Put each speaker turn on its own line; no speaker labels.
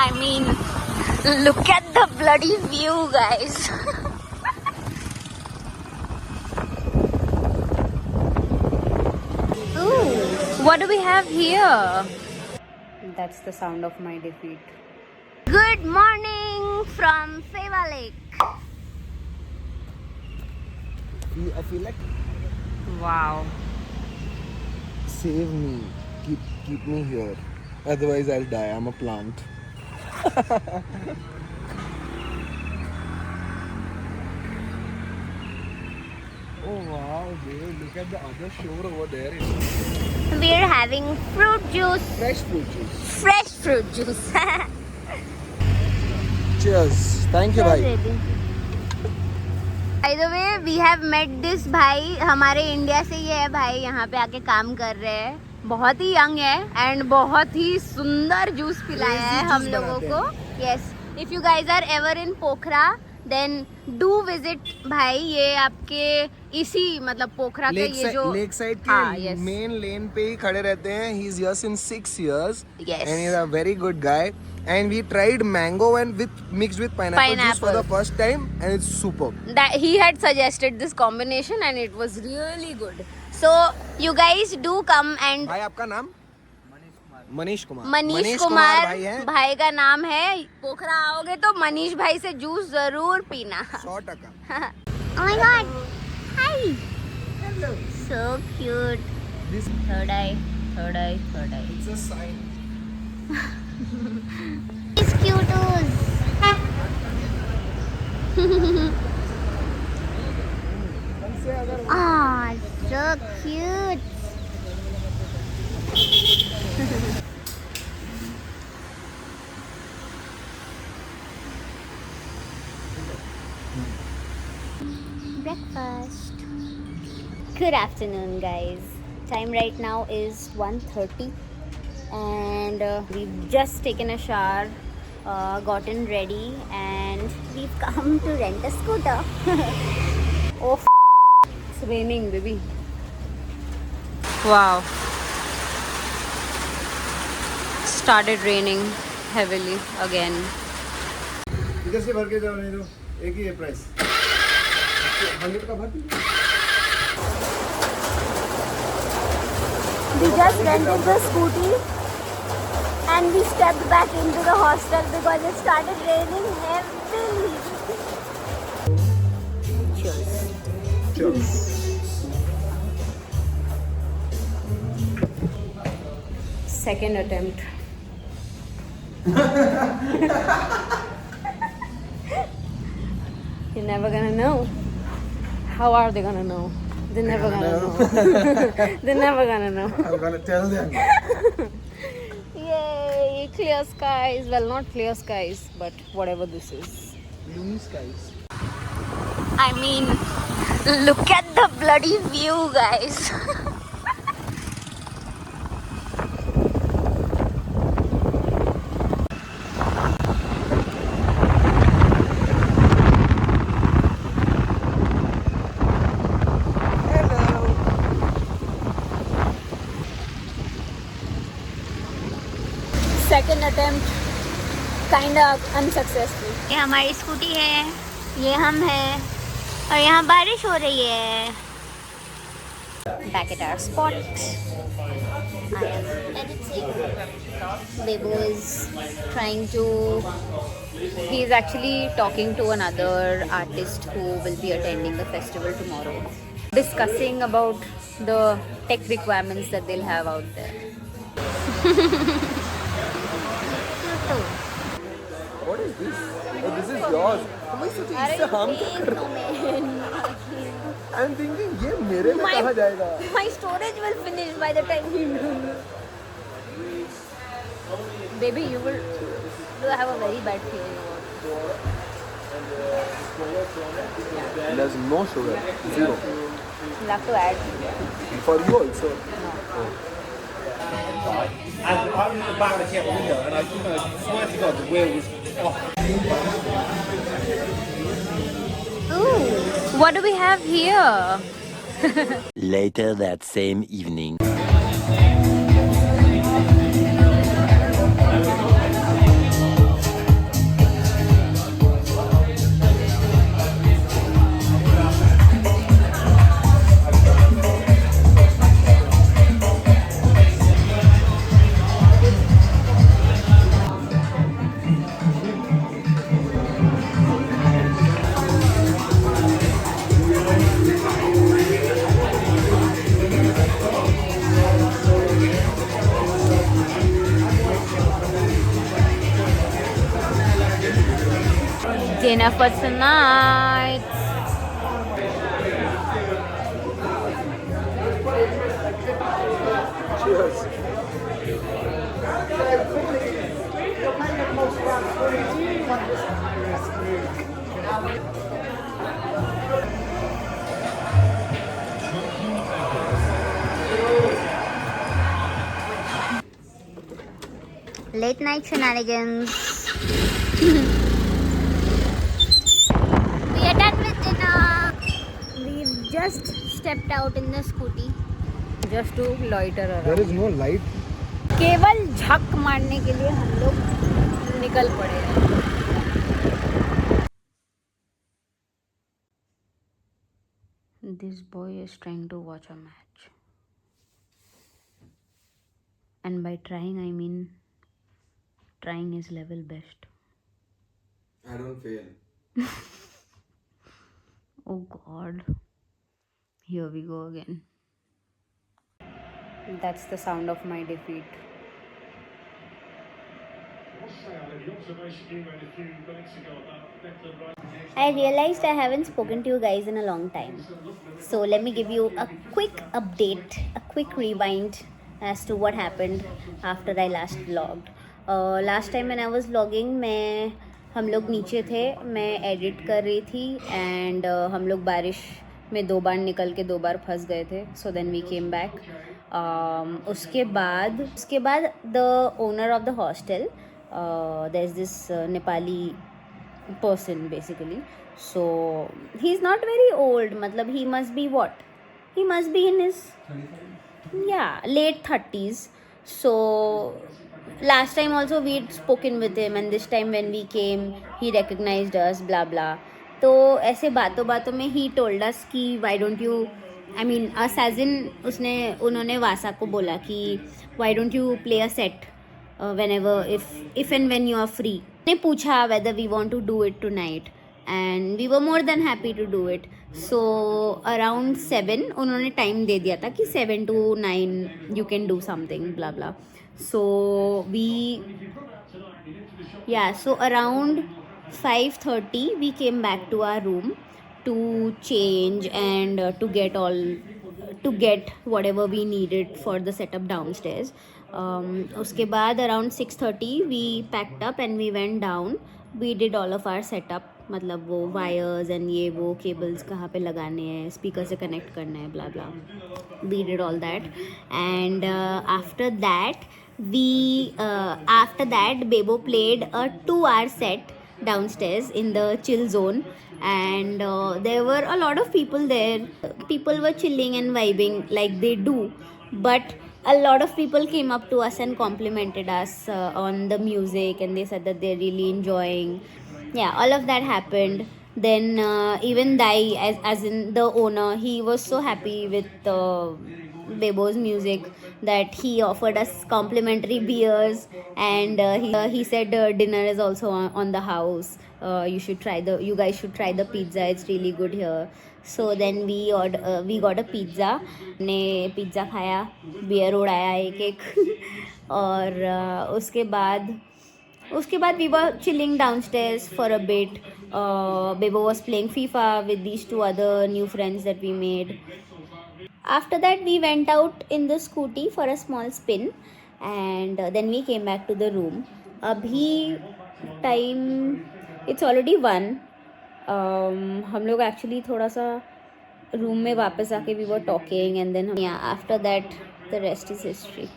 I mean, look at the bloody view, guys. Ooh, what do we have here? That's the sound of my defeat. Good morning from Seva Lake.
I feel like
Wow.
save me, keep me here. Otherwise I'll die. I'm a plant. Oh wow, dude! Look at the other shore over there.
We're having fruit juice.
Fresh fruit juice.
Fresh fruit juice.
Cheers. Thank you, bhai.
By the way, we have met this भाई. हमारे India से ये है भाई, यहाँ पे आके काम कर रहे हैं. बहुत ही यंग है एंड बहुत ही सुंदर जूस पिलाया है हम लोगों को. Yes, if you guys are ever in Pokhara, then do visit भाई. ये आपके इसी मतलब पोखरा के ये जो
लेक साइड के मेन लेन पे ही खड़े रहते हैं. He is here since 6 years.
Yes.
And he is a very good guy. And we tried mango and mixed with pineapple juice for the first time, and it's superb.
That he had suggested this combination and it was really good. So you guys do come and
भाई आपका नाम? मनीष कुमार.
मनीष कुमार
भाई है.
भाई का नाम है. पोखरा आओगे तो मनीष भाई से जूस जरूर पीना.
100%.
Oh my god. Hi. Hello. So cute.
This
Third eye.
it's a sign.
It's cute. Ah, so cute. Breakfast. Good afternoon, guys. Time right now is 1:30 and we've just taken a shower, gotten ready, and we've come to rent a scooter. Oh, it's raining, baby. Wow. Started raining heavily again.
इधर से भर के जाओ, नहीं तो एक ही है price. 100 का भर.
We just rented the scooty and we stepped back into the hostel because it started raining heavily. Cheers. Second attempt. You're never gonna know. How are they gonna know? They're never gonna know. They're never gonna know.
I'm gonna tell them.
Yay! Clear skies. Well, not clear skies, but whatever this is.
Gloomy skies.
I mean, look at the bloody view, guys. Second attempt, kinda unsuccessful. ये हमारी scooty है, ये हम हैं, और यहाँ बारिश हो रही है. Back at our spot, I am editing. Bebo is trying to. He is actually talking to another artist who will be attending the festival tomorrow, discussing about the tech requirements that they'll have out there.
What is this? Oh, this is yours. मैं सोचा इससे हम क्या कर रहे हैं? I'm thinking ये मेरे में कहाँ जाएगा?
My storage will finish by the time you do. Baby, you have a very bad feeling about it.
There's no sugar. Zero.
You'll have to add.
For you also.
No.
And I was at the back of the check window, and I swear to God, the wheel was off.
Ooh, what do we have here?
Later that same evening.
dinner for tonight.
Cheers.
Late night shenanigans. We are done with dinner. We've just stepped out in the scooty just to loiter around.
There is no light.
केवल झक मारने के लिए हम लोग निकल पड़े हैं. This boy is trying to watch a match. And by trying, I mean trying his level best.
I don't fail.
Oh God. Here we go again. That's the sound of my defeat. I realized I haven't spoken to you guys in a long time. So let me give you a quick update, a quick rewind as to what happened after I last vlogged. Last time when I was vlogging, हम लोग नीचे थे, मैं edit कर रही थी and हम लोग बारिश में 2 बार निकल के 2 बार फंस गए थे. So then we came back. उसके बाद the owner of the hostel, there is this Nepali person basically. So he's not very old, matlab he must be what? He must be in his late 30s. So last time also we'd spoken with him and this time when we came he recognized us blah blah. तो ऐसे बातों में he told us कि why don't you, I mean us as in उन्होंने वासा को बोला कि why don't you play a set whenever if and when you are free. ने पूछा whether we want to do it tonight and we were more than happy to do it. So around 7 उन्होंने time दे दिया था कि 7 to 9 you can do something blah blah. So so around 5:30 we came back to our room to change and to get whatever we needed for the setup downstairs. उसके बाद around 6:30 we packed up and we went down. We did all of our setup, मतलब वो wires and ये वो cables कहाँ पे लगाने हैं, speaker से connect करना है blah blah. We did all that and after that Bebo played a 2-hour set downstairs in the chill zone and there were a lot of people there. People were chilling and vibing like they do, but a lot of people came up to us and complimented us on the music and they said that they're really enjoying. All of that happened. Then even Dai, as in the owner, he was so happy with Bebo's music that he offered us complimentary beers and he said dinner is also on the house. You guys should try the pizza, it's really good here. So then we got a pizza. ने pizza खाया, beer उड़ाया एक और उसके बाद we were chilling downstairs for a bit. Bebo was playing FIFA with these 2 other new friends that we made. After that we went out in the scooty for a small spin and then we came back to the room. Abhi time it's already 1. हम लोग actually थोड़ा सा room में वापस आके we were talking and then after that the rest is history.